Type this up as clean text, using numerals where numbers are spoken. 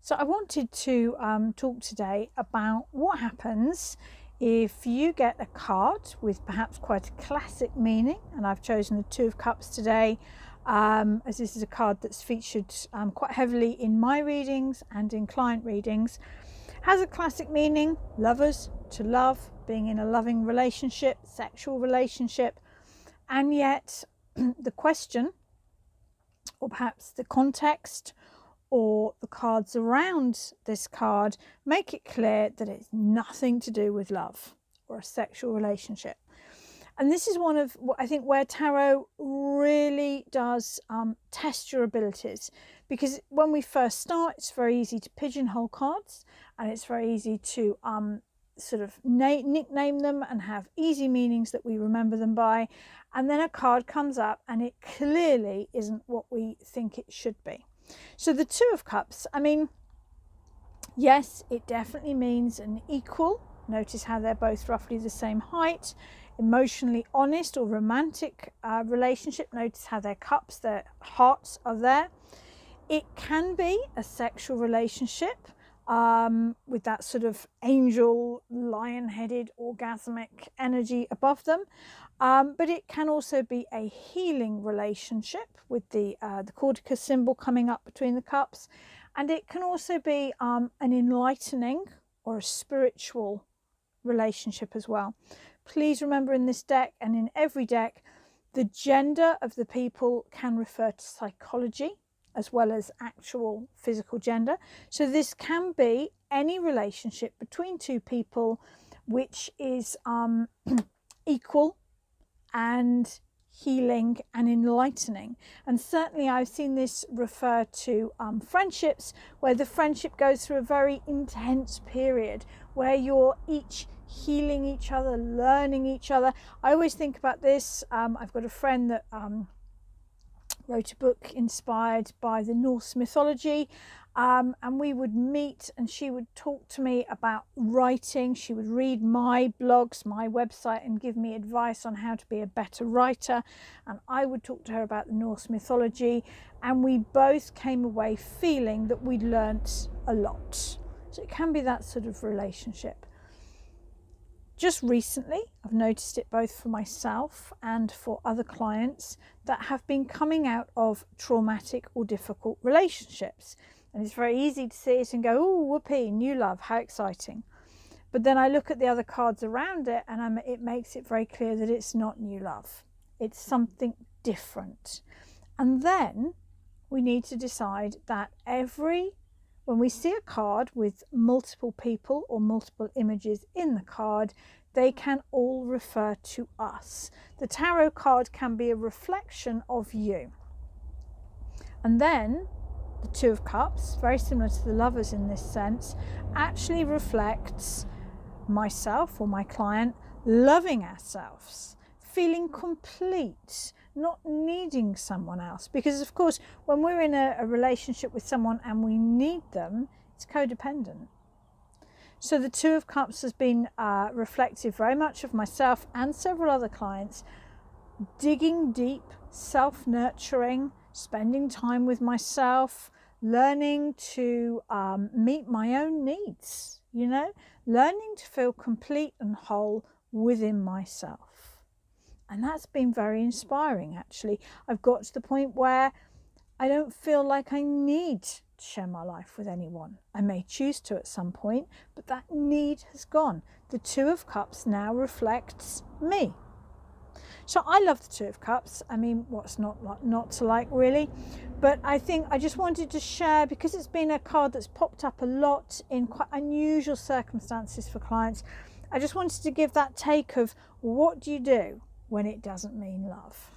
So I wanted to talk today about what happens if you get a card with perhaps quite a classic meaning, and I've chosen the Two of Cups today as this is a card that's featured quite heavily in my readings and in client readings. Has a classic meaning: lovers, to love, being in a loving relationship, sexual relationship, and yet the question, or perhaps the context, or the cards around this card make it clear that it's nothing to do with love or a sexual relationship. And this is one of what I think where tarot really does test your abilities, because when we first start, it's very easy to pigeonhole cards, and it's very easy to sort of nickname them and have easy meanings that we remember them by. And then a card comes up and it clearly isn't what we think it should be. So the Two of Cups, I mean, yes, it definitely means an equal. Notice how they're both roughly the same height. Emotionally honest or romantic relationship. Notice how their cups, their hearts are there. It can be a sexual relationship with that sort of angel, lion-headed, orgasmic energy above them. But it can also be a healing relationship with the Caudicus symbol coming up between the cups. And it can also be an enlightening or a spiritual relationship as well. Please remember, in this deck and in every deck, the gender of the people can refer to psychology as well as actual physical gender. So this can be any relationship between two people which is equal and healing and enlightening. And certainly I've seen this refer to friendships where the friendship goes through a very intense period where you're each healing each other, learning each other. I always think about this. I've got a friend that wrote a book inspired by the Norse mythology, and we would meet and she would talk to me about writing. She would read my blogs, my website, and give me advice on how to be a better writer, and I would talk to her about the Norse mythology, and we both came away feeling that we'd learnt a lot. So it can be that sort of relationship. Just recently, I've noticed it both for myself and for other clients that have been coming out of traumatic or difficult relationships. And it's very easy to see it and go, oh, whoopee, new love, how exciting. But then I look at the other cards around it and it makes it very clear that it's not new love. It's something different. And then we need to decide that when we see a card with multiple people or multiple images in the card, they can all refer to us. The tarot card can be a reflection of you. And then the Two of Cups, very similar to the Lovers in this sense, actually reflects myself or my client loving ourselves, feeling complete, not needing someone else. Because of course, when we're in a relationship with someone and we need them, it's codependent. So the Two of Cups has been reflective very much of myself and several other clients, digging deep, self-nurturing, spending time with myself, learning to meet my own needs, learning to feel complete and whole within myself. And that's been very inspiring, actually. I've got to the point where I don't feel like I need to share my life with anyone. I may choose to at some point, but that need has gone. The Two of Cups now reflects me. So I love the Two of Cups. I mean, what's not to like, really? But I think I just wanted to share, because it's been a card that's popped up a lot in quite unusual circumstances for clients. I just wanted to give that take of what do you do when it doesn't mean love.